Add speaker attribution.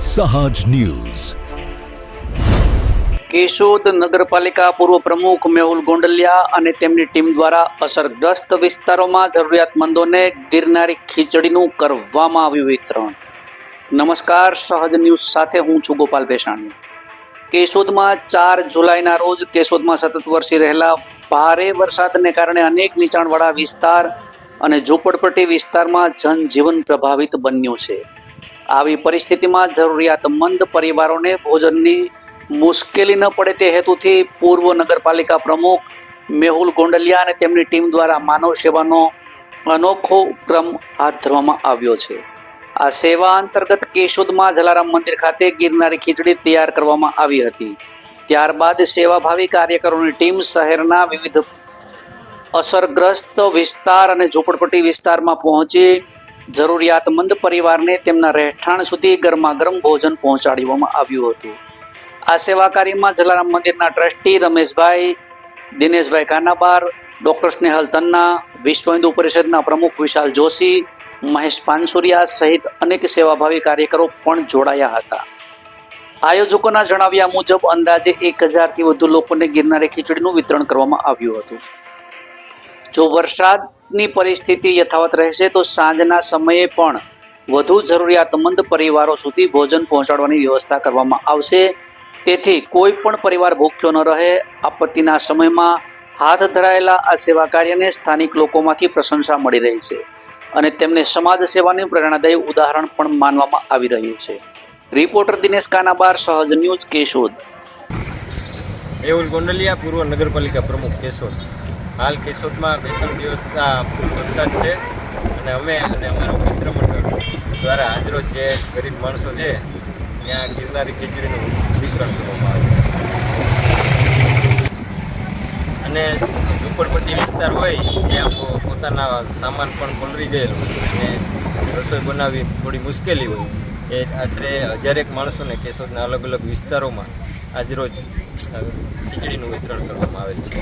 Speaker 1: સહજ ન્યૂઝ.
Speaker 2: કેશોદ નગરપાલિકા પૂર્વ પ્રમુખ મેહુલ ગોંડલિયા અને તેમની ટીમ દ્વારા અસરગ્રસ્ત વિસ્તારોમાં જરૂરિયાતમંદોને ગિરનારી ખીચડીનું કરવામાં આવ્યું વિતરણ. નમસ્કાર, સહજ ન્યૂઝ સાથે હું છું ગોપાલ ભેસાણી. કેશોદમાં 4 જુલાઈના રોજ કેશોદમાં સતત વરસી રહેલા ભારે વરસાદને કારણે અનેક નીચાણવાળા વિસ્તાર અને ઝૂંપડપટ્ટી વિસ્તારમાં જનજીવન પ્રભાવિત બન્યું છે. આવી પરિસ્થિતિમાં જરૂરિયાતમંદ પરિવારોને ભોજનની મુશ્કેલી ન પડે તે હેતુથી પૂર્વ નગરપાલિકા પ્રમુખ મેહુલ ગોંડલિયા અને તેમની ટીમ દ્વારા માનવ સેવાનો અનોખો ઉપક્રમ હાથ ધરવામાં આવ્યો છે. આ સેવા અંતર્ગત કેશોદમાં જલારામ મંદિર ખાતે ગિરનારી ખીચડી તૈયાર કરવામાં આવી હતી. ત્યારબાદ સેવાભાવી કાર્યકરોની ટીમ શહેરના વિવિધ અસરગ્રસ્ત વિસ્તાર અને ઝૂંપડપટ્ટી વિસ્તારમાં પહોંચી જરૂરિયાતમંદ પરિવારને તેમના રહેઠાણ સુધી ગરમાગરમ ભોજન પહોંચાડવામાં આવ્યું હતું. આ સેવા કાર્યમાં જલારામ મંદિરના ટ્રસ્ટી રમેશભાઈ, દિનેશભાઈ કાનાબાર, ડોક્ટર સ્નેહલ તન્ના, વિશ્વ હિન્દુ પરિષદના પ્રમુખ વિશાલ જોશી, મહેશ પાનસુરિયા સહિત અનેક સેવાભાવી કાર્યકરો પણ જોડાયા હતા. આયોજકોના જણાવ્યા મુજબ અંદાજે 1000થી વધુ લોકોને ગિરનારી ખીચડીનું વિતરણ કરવામાં આવ્યું હતું. જો વરસાદની પરિસ્થિતિ યથાવત રહેશે તો સાંજના સમયે પણ વધુ જરૂરિયાતમંદ પરિવારો સુધી ભોજન પહોંચાડવાની વ્યવસ્થા કરવામાં આવશે. તેથી કોઈ પણ પરિવાર ભૂખ્યો ન રહે. આપત્તિના સમયમાં હાથ ધરાયેલા આ સેવા કાર્યને સ્થાનિક લોકોમાંથી પ્રશંસા મળી રહી છે અને તેમને સમાજ સેવાની પ્રેરણાદાયી ઉદાહરણ પણ માનવામાં આવી રહ્યું છે. રિપોર્ટર દિનેશ કાનાબાર, સહજ ન્યૂઝ, કેશોદ.
Speaker 3: મેહુલ ગોંડલિયા, પૂર્વ નગરપાલિકા પ્રમુખ, કેશોદ. હાલ કેશોદમાં 2-3 દિવસના ફૂલ વરસાદ છે અને અમે અને અમારું મિત્ર મંડળ દ્વારા આજરોજ જે ગરીબ માણસો છે ત્યાં ગિરનારી ખીચડીનું વિતરણ કરવામાં આવે છે. અને ઝૂંપડપટ્ટી વિસ્તાર હોય ત્યાં પોતાના સામાન પણ પલળી ગયેલો અને રસોઈ બનાવવી થોડી મુશ્કેલી હોય એ આશરે 1000 માણસોને કેશોદના અલગ અલગ વિસ્તારોમાં આજરોજ ખીચડીનું વિતરણ કરવામાં આવેલ છે.